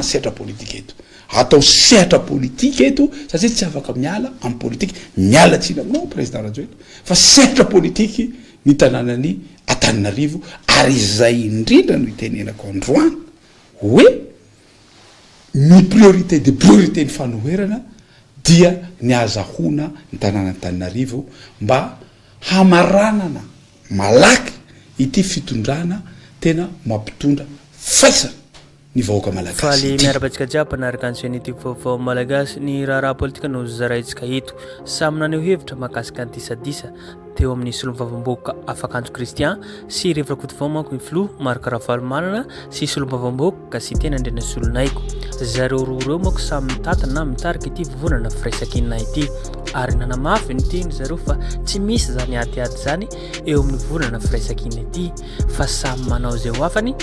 sehatra politika eto atao sehatra politika eto satria tsy afaka miala amin'ny politika miala tsina aminao président Rajoelina fa sehatra politika ny tanànany Antananarivo ary izay indrindra no itenenako androany hoe ny priorité de priorité ny fanoherana dia ny azahoana ny tanàna Antananarivo mba hamaranana malaky ity fitondrana tena mampitondra faisana ny vahoaka malagasy faly miarabatsika jiaby anaraka ny chaîne YouTube vaovao malagasy ny raharaha politika no zaraitsika eto samy naneho hevitra mahakasika ny disadisa teo amin'ny solom-bavamboaka Afakanjo Christian sy Revra Kotovao manko ny filo Marc Ravalomanana sy solom-bavamboaka sy tena ndrena solonaiko zareo roa manko samy mitantana mitarika ity vovonana firaisankina ity ary nanamafy ny teny zareo fa tsy misy zany atiady zany eo amin'ny volana firaisankina ity fa samy manao zay ho afany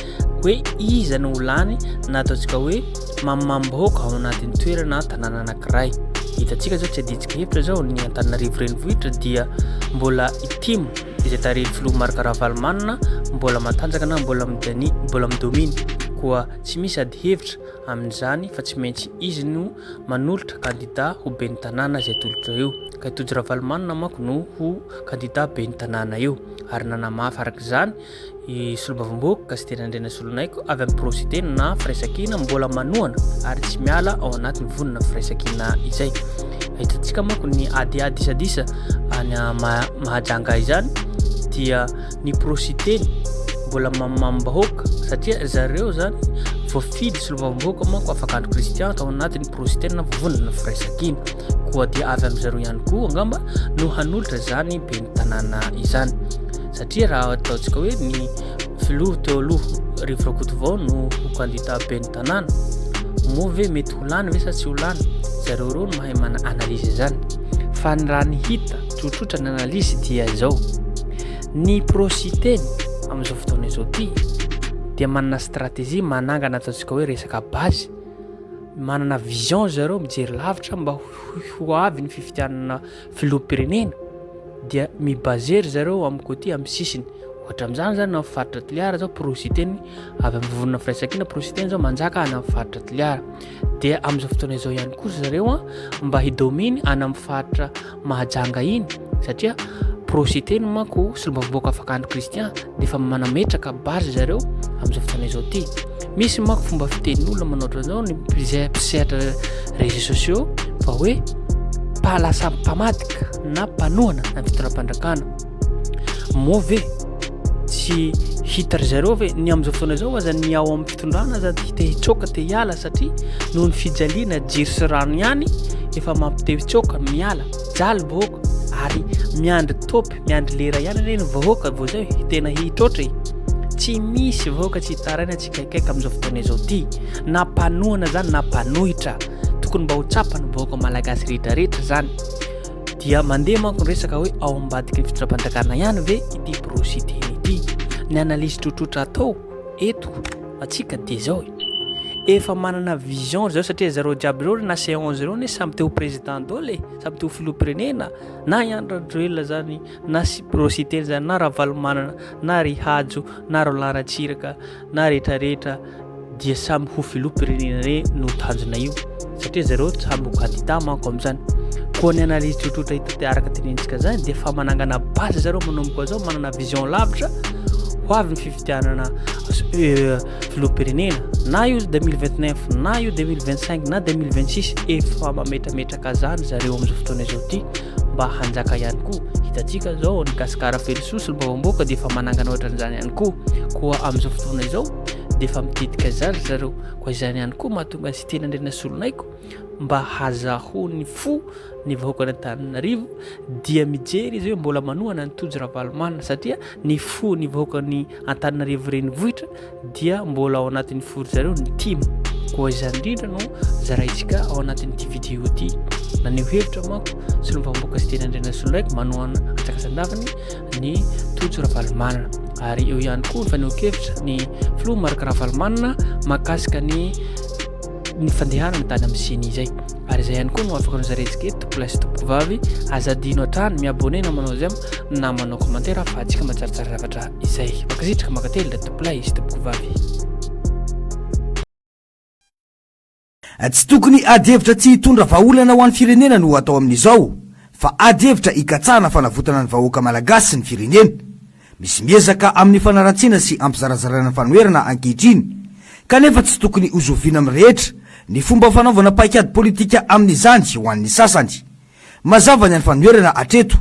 hoe iza no olany na ataontsika hoe mamambahoaka ao anatin'ny toerana tanàna anankiray hitantsika zao tsy aditsika hevitra zao ny Antananarivo renivohitra dia mbola itimo izay tarehy filo Marc Ravalomanana mbola matanjaka na mbola midominy koa tsy misy ady hevitra amin'izany fa tsy maintsy izy no manolotra candidat ho ben'ny tanàna zay tolotra eo ka Tojo Ravalomanana manko no ho candidat ben'ny tanàna eo ary nanamafy araka izany solom-bavamboaka sy tena ndrena solonaiko avy amin'ny prositeny na firaisankina mbola manoana ary tsy miala ao anatin'ny vonona firaisankina izay hitantsika manko ny adiady disadisa any mahajanga izany dia ny prositeny mbola mamambahoaka satria zareo zany voafidy solom-bavamboaka manko Afakanjo Christian tao anatin'ny prositeny na vonona firaisankina koa dia avy amin'ny zareo ihany koa angamba no hanolotra zany ben'ny tanàna izany satria raha ataontsika hoe ny filoha teo aloha Revra Kotovao no candidat ben'ny tanàna moa ve mety holany ve sa tsy holany zareo reo no mahay mana analyse zany fa ny raha ny hita tsotsotra ny analyse dia zao ny prositeny amin'izao fotoana izao ty dia manana stratégie manangana ataontsika hoe resaka base manana vision zareo mijery lavitra mba ho avy ny fifidianana filoham-pirenena dia mibazery zareo amin'ny côté amin'ny sisiny ohatra amin'izany zany na faritra Toliara zao prositeny avy amin'ny vonona firaisankina prositeny zao manjaka ana amin'ny faritra Toliara dia amin'izao fotoana izao ihany koa zareo mba hidominy ana amin'ny faritra Mahajanga iny satria prositeny manko solom-bavamboaka Afakanjo Christian dia efa manametraka base zareo amin'izao fotoana izao ty misy manko fomba fitenin'olona manoatra zao ny mpisehatra réseaux sociaux fa hoe palasa mpamadika na mpanoana na fitondram-pandrakana moa ve tsy hitary zareo ve ny amin'izao fotoana zao aza ny ao amin'ny fitondrana zany te hitsoka te hiala satria noho ny fijaliana jiry sy rano ihany efa mampitehitsoka miala jaly vahoaka ary miandry topy miandry lera ihany reny vahoaka vao zay tena hitrotra tsy misy vahoaka tsy hitaraina tsy kaikaiky amin'izao fotoana izao ty na mpanoana zany na mpanohitra tokony mba ho tsapany vahoaka malagasy rehetrarehetra zany dia mandeha manko resaka hoe ao ambadiky ny fitondram-pandrakana ihany ve ity prositeny ity ny analyse tsotsotra atao eto atsika dia zao efa manana vision zao satria zareo jiaby reo na séance reo ne samy teo président dole samy teo filoham-pirenena na Iandro Rajoelina zany na prositeny zany na Ravalomanana na Rihajo na Roland Ratsiraka na rehetrarehetra dia samy ho filoham-pirenena re no tanjona io satria zareo samy ho candidat manko amin'izany koa ny analyse tsotsotra hita araka tenentsika zany dia fa manangana base zareo manomboka zao manana vision lavitra ho avy ny fifidianana filoham-pirenena na io 2029 na io 2025 na 2026 efa mametrametraka zany zareo amin'izao fotoana izao ty mba hanjaka ihany koa hitantsika zao ny gasikara felisoa solom-bavamboaka dia efa manangana ohatran'izany ihany koa amin'izao fotoana izao dia efa mitetika zany zareo koa izany ihany koa mahatonga ny sy tena ndrena solonaiko mba hazahony fo ny vahoaka Antananarivo dia mijery izy hoe mbola manohana ny Tojo Ravalomanana satria ny fo ny vahoaka ny Antananarivo renivohitra dia mbola ao anatin'ny foro zareo ny timo koa izany indrindra no zaraitsika ao anatin'ity vidéo ty naneho hevitra manko solom-bavamboaka sy tena ndrena solonaiko manohana atsakasandavany ny Tojo Ravalomanana ary eo ihany koa ny faneho-kevitra ny filo Marc Ravalomanana mahakasika ny fandehanana tany amin'ny seny izay ary izay ihany koa no afaka nozaretsika eto tompolay sy tompovavy azadino hatrany miabone na manao zay na manao commentaire fa atsika matsaratsara zavatra izay makasitraka makately tompolay sy tompovavy Tsy tokony ady hevitra tsy hitondra vahaolana ho an'ny firenena no atao amin'izao, fa ady hevitra hikatsahana fanavotana ny vahoaka malagasy sy ny firenena. Misy miezaka amin'ny fanaratsiana sy ampizarazarana ny fanoherana ankehitriny, kanefa tsy tokony hozoviana amin'ny rehetra ny fomba fanaovana paikady politika amin'izany ho an'ny sasany. Mazava ny fanoherana atreto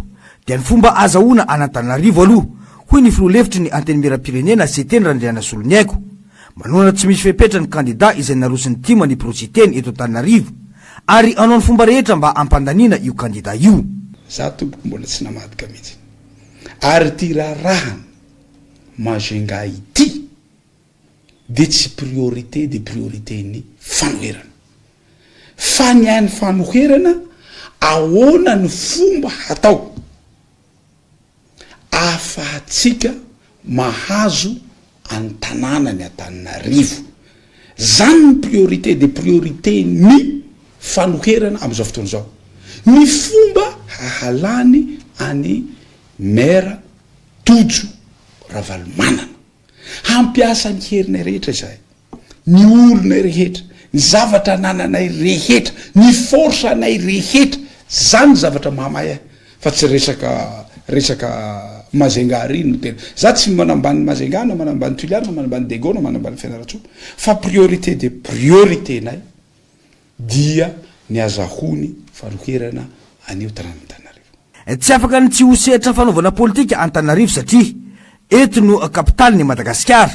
dia ny fomba azahoana an'Antananarivo aloha, hoy ny filoha-lefitry ny antenimieram-pirenena Seteny Randrianasoloniaiko. Manoana tsy misy fepetra ny kandida izay narosiny tima ny projiteny eto Antananarivo ary anao ny fomba rehetra mba ampandaniana io kandida io. Za tompoko mbola tsy namadika mihitsy. Ary ty rarahana Mazenga ity de tsy priorité de priorité ny fanoherana. Fa ny an'ny fanoherana ahoana ny fomba atao afahatsika mahazo any tanàna ny Antananarivo. Zany ny priorité de priorité ny fanoherana am'izao fotoana zao. Ny fomba hahalany any maire Tojo Ravalomanana, hampiasa ny herina rehetra izay, ny olona rehetra, ny zavatra nananay rehetra, ny force anay rehetra, zany zavatra mahamay fa tsy resaka Mazenga ary no tena. Za tsy manambany Mazenga na manambany Tuliana na manambany Dego na manambany Fianarantsoa, fa priorité de priorité nay dia ny azahony fanoherana anio Tananarivo. Tsy afaka ny tsy hosehatra fanaovana politika Antananarivo satria eto no kapitaly ny Madagasikara,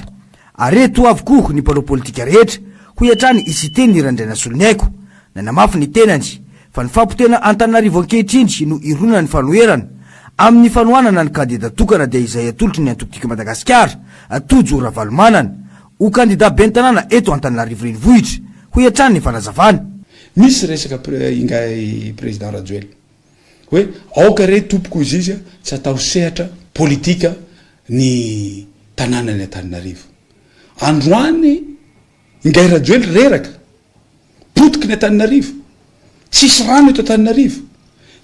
ary eto avokoa ny mpanao politika rehetra ho iatrany isiteny ny Randrianasoloniaiko. Nanamafy ny tenany fa ny fampotena Antananarivo ankehitriny no ironana ny fanoherana amin'ny fanohanana ny kandida tokana dia izay atolotry ny antokotiko Madagasikara Tojo Ravalomanana ho kandida ben'ny tanàna eto Antananarivo renivohitra ho iatrany ny fanazavana. Misy resaka ingay président Rajoelina hoe aoka re tompoko izy tsy atao sehatra politika ny tanàna ny Antananarivo. Androany ingay Rajoelina reraka potiky ny Antananarivo, tsisy rano eto Antananarivo,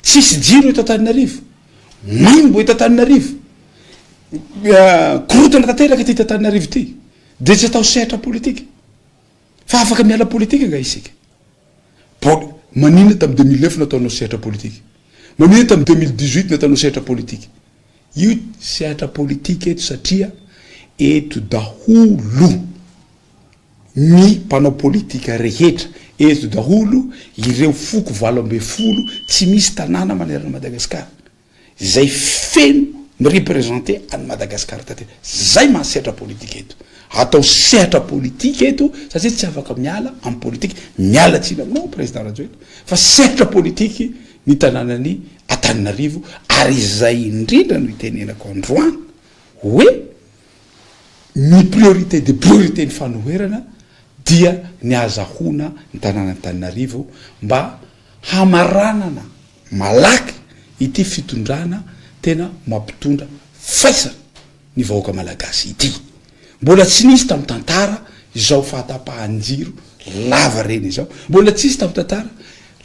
tsisy jiro eto Antananarivo, maimbo eto Antananarivo, korotana tanteraka ty Antananarivo ty, de tsy atao sehatra politika. Fa afaka miala politika nga isika. Manina tam 2009 nataonao sehatra politika, manina tam 2018 nataonao sehatra politika. Io sehatra politika eto satria eto daholo ny mpanao politika rehetra, eto daholo ireo foko 80 tsy misy tanàna manerana Madagasikara zay feno mirepresenté any Madagasikara taty. Zay mahasehatra politika eto. Atao sehatra politika eto satria tsy afaka miala amin'ny politika, miala tsina aminao président Rajoelina, fa sehatra politika ny tanànany Antananarivo. Ary izay indrindra no itenenako androany hoe ny priorité de priorité ny fanoherana dia ny azahona ny tanàna Antananarivo mba hamaranana malaky ity fitondrana tena mampitondra faisana ny vahoaka malagasy ity. Mbola tsy nisy tamin'ny tantara izao fahatapahan-jiro lava reny izao, mbola tsy nisy tamin'ny tantara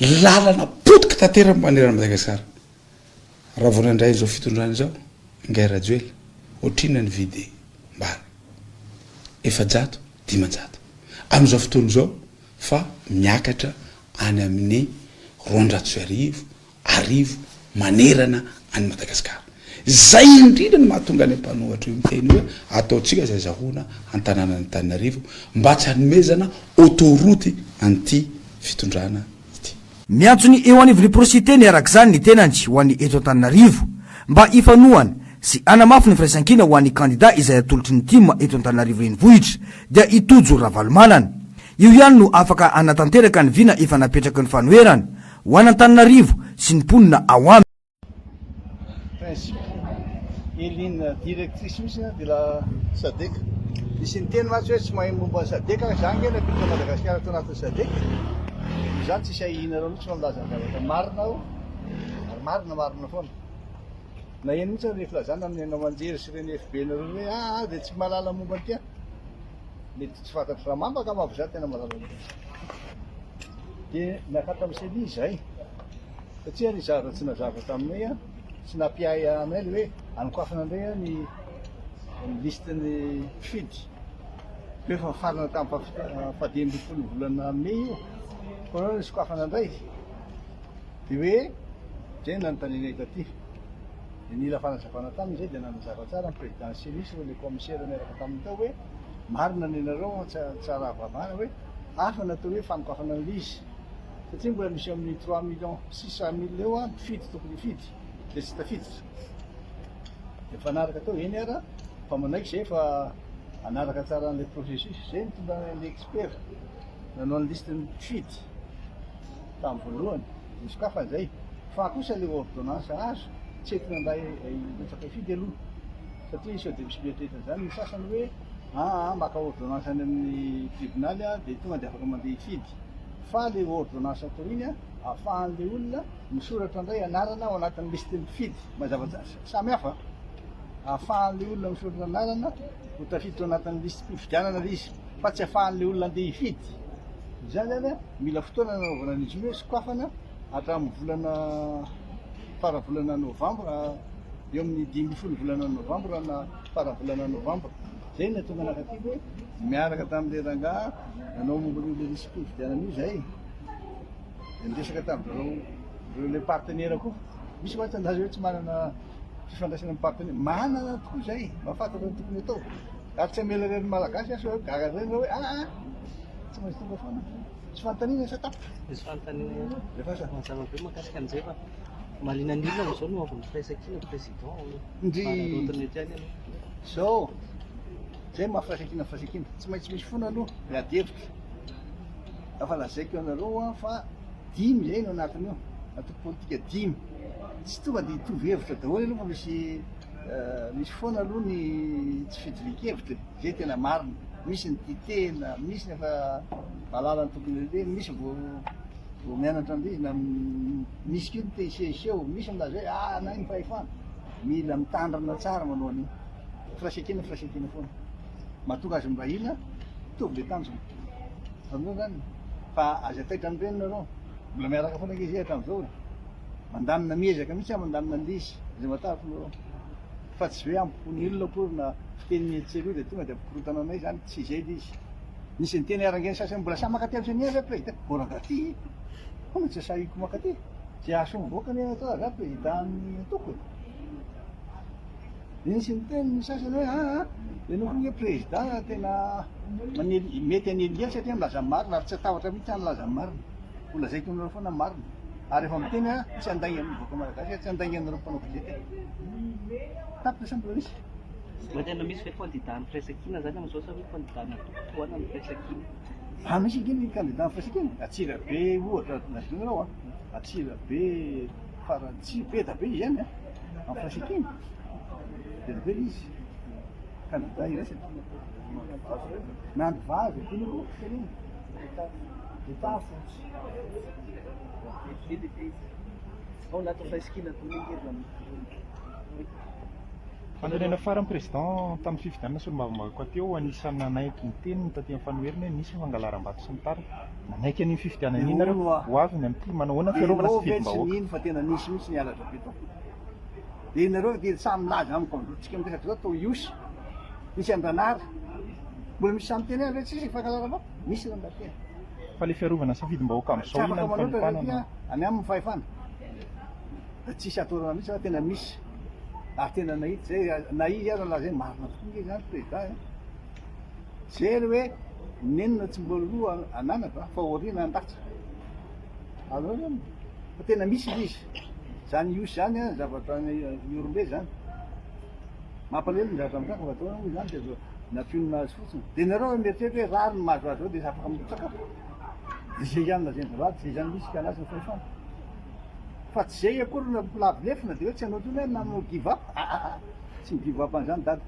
lalana potika tanteraka manerana Madagasikara. Raha vao nandray izao fitondrana izao ingay Rajoelina otrina ny vidy mbary 700-500 amin'izao fotoana izao fa miakatra any amin'ny 200 manerana any Madagasikara. Zay indrindra ny mahatonga ny mpanohatra io miteny hoe ataotsika zay zahoana an-tanàna ny Antananarivo mba tsy hanomezana autoroute an'ity fitondrana ity. Miantsony eo anivon'ny prositeny arak'izany ny tenany ho an'ny eto Antananarivo mba ifanohana sy anamafy ny firaisankina ho an'ny kandida izay atolotry ny tima eto Antananarivo renivohitra dia i Tojo Ravalomanana. Io ihany no afaka anatanteraka ny vina efa napetraky ny fanoherana ho an'Antananarivo sy ny mponina ao aminy. Et ligne directrice misy de la SADC. Misy ny teny matsy hoe tsy mahay momba SADC zany ngena pitra Madagasikara tao anatin'ny SADC. Zany tsisy ahinareo mihitsy mamlaza ny zavatra marina ao. Marina foana. Na eny mihitsy ny filazana amin'ny anao manjery sy reny FB nareo hoe de tsy malala momba an'ity. Mety tsy fantatry raha mambaka mavo za tena malala momba. De nakata amin'ny seli izay. Satria ny zavatra tsy nazava taminay tsy nampiay aminay le hoe anokoafana indray ny listany mpifidy. Hoe fa farana tamin'ny 10 volana Mey io. Koa sokafana indray de hoe zay nanontaniana taty de nila fanazavana taminy zay de nanazava tsara ny président sinisy le commissaire miaraka taminy tao hoe marina ny nareo tsara avavana hoe afa natao hoe fanokafana an'izy satria mbola misy amin'ny 3,600,000 eo a mpifidy tokony hifidy de tsy tafiditra de fanaraka tao eny ara fa manaiky zay fa anaraka tsara an'le processus zay mitondra an'le expert nanao ny liste ny mpifidy tamin'ny voalohany de sokafan'izay fa kosa le ordonnance azo tsy entina nday matsaka hifidy aloha satria sao de misy mieritreritra zany ny sasany hoe maka ordonnance any amin'ny tribunaly a de tonga de afaka mandeha hifidy fa le ordonnance atao iny a ahafahan'le olona misoratra indray anarana ao anatin'ny liste mpifidy mazava samy hafa ahafahan'le olona misoratra anarana ho tafiditra ao anatin'ny liste mpifidianana le izy fa tsy ahafahan'le olona andeha hifidy zany zany a mila fotoana nanaovana an'izy hoe sokafana hatramin'ny volana faravolana novembre eo amin'ny 10 volana novembre na faravolana novembre zay na tonga anakaty hoe miaraka tamin'le rangaha nanao momban'io le liste mpifidianana io zay de niresaka tamin'ireo le partenaire koa misy ohatsy andazy hoe tsy manana fifandraisana amin'ny partenaire manana tokoa zay mahafantatra ny tokony atao ary tsy amela reny malagasy aso hoe gaga reny hoe tsy maintsy tonga foana tsy fanontaniana sa tapitra Misy fanontaniana rehefa sa mazava be mahakasika an'izay fa malinan'ilona am'izao no avy mifiraisakina président Ndry- manarotany ety any aloha zao zay mahafiraisakina firaisankina tsy maintsy misy foana aloha miady hevitra afa lazaiko anareo a fa 10 zay no anatiny io atoko politika 10 tsy tonga de hitovy hevitra daholo aloha fa misy foana aloha ny tsy fitovik-hevitra zay tena marina misy ny ditena misy nefa malalany tokony le misy vo mianatra an'izy na misy keo ny te hiseseo misy milaza hoe na ny fahefana mila mitandrana tsara manao an'io firaisankina foana mahatonga azy mibahina mitovy le tanjona amin'io zany fa aza taitra ny reny nareo mbola miaraka foana izy hatramin'izao mandamina miezaka mihitsy a mandamina an'lizy zay matariko nareo fa tsy hoe ampony olona akory na fiteny mietsely io de tonga de ampikorotana anay zany tsy zay le izy nisy ny teny arangeny sasany mbola samy makaty am'izay niaza président vorangaty fona tsy sahiko makaty zay aso mivoaka ny atao za président ny atoko nisy ny teny ny sasany hoe le noko hoe président tena mety aneliely satria milaza marina ary tsy atahotra mihitsy anylaza marina olazaiko aminareo foana marina ary efa miteny tsy andainga mivoaka malagasy tsy andainga anareo mpanao gazety tapitra sa mbola misy mba tena misy hoe candidat ny firaisakina zany am'izao sa hoe candidat natokotoana ny firaisakina misy iny candidat firaisankina atsira be ohatra nazinareo atsira be faratsy be da be izy zany amin'ny firaisakina de be izy candidat iraisana nandro vazy tinako teniny etat fotsy ao anaty firaisakina tolehery Fandrenena farany président tamin'ny fifidianana solomavamako teo anisan'ny nanaiky ny teniny taty amin'ny fanoheriny hoe nisy fangalaram-bato sy ny tariny nanaiky an'iny fifidianana iny nareo ho avy ny amin'ity manao hoana fiarovana sy fidim-bahoaka iny fa tena nisy mihitsy ny alatra be tao de nareo de samy laza aminy kondotsika amin'ny resaka zao tao iosy misy andranary mbola misy samy teny re tsisy fangalaram-bato misy rangatena fa le fiarovana sy fidim-bahoaka amin'izao ina ny fanompanana any amin'ny fahefana tsisy atorana mihitsy fa tena misy ary tena nahity zay naizy ary laha zay marina tokoa zany président zay ry hoe nenina tsy mbola roa ananaka fa orina andatra aleo zany fa tena misy izy zany iosy zany a zavatra ny orombe zany mampalelo ny zavatra mitaka fa ataona moa zany de nampionina azy fotsiny de nareo mieritreritra hoe rary ny mahazo azy ao de afaka mitsaka de zay zany lazeny vavady zay zany misy kanazy ny fahefana fa tsy zay akory na lavilefina de hoe tsy hanao tony hoe nanao give up tsy mi give up an'izany dady